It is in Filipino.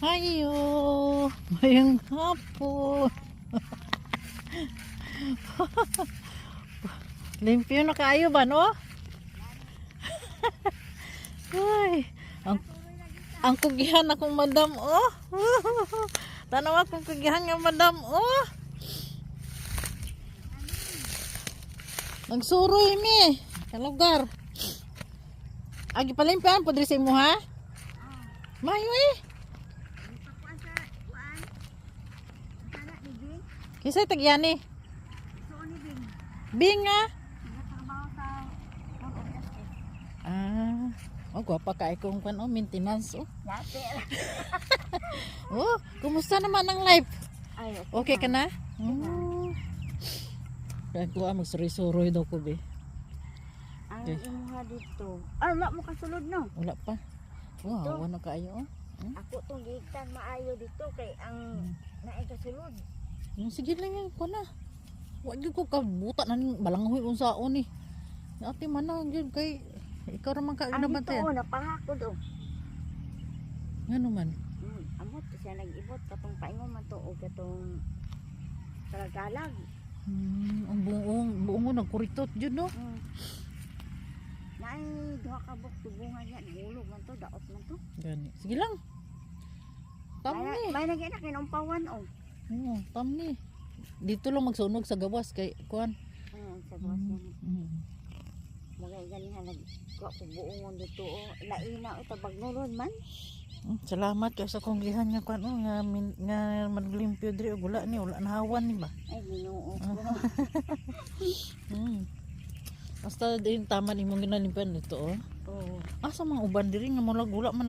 Hayo, mayang hapon. Limpyo na kayo ba, no? Ay, ang kugihan akong madam, oh. Tanaw akong kugihan nga madam, oh. Nagsuroy mi, sa lugar. Agi palimpian po diri sa imo, ha? Mayo eh. Kisay tagyani? Bing nga? Ah, oh, gwapa ka ikong kan, oh, maintenance, oh. Oh, kumusta naman ang life? Ay, Okay ka na? Kaya ko magsuri-suroy daw ko, be. Ang Okay. imuha dito. Ah, wala mo kasulod no. Wala pa. Wow, wala kayo, oh. Ako tong gitan maayo dito kay ang naay kasulod. Sige lang yan ko na. Wag gyud ko kabuta na ning balanghoy unsaon ni. Ate man na gyud kay ikaw ra man ka Ang nabantay. dito napahakod oh. Ngano man? Amot to siya nag-ibot katong paingon man to og katong talagalag. Ang buong nagkuritot jud no. Naay duha ka buk tubungan niya nahulog man to daot man to. Gani. Sige lang. Tamni. May nagina kinumpawan oh. Oo, tamni. Dito lang magsunog sa gawas kay kuan. Sa gawas yan. Bagay ganihan nagkuha ko buongon dito oh. Laina ito bagnulod man. Salamat kay sa konggihan nga kuan oh, nga maglimpyo diri og wala ni wala nahawan ni ba. Ay Ginoo. Basta din tama imong ginalimpan nito oh. Oo. Asa mga uban diri nga wala man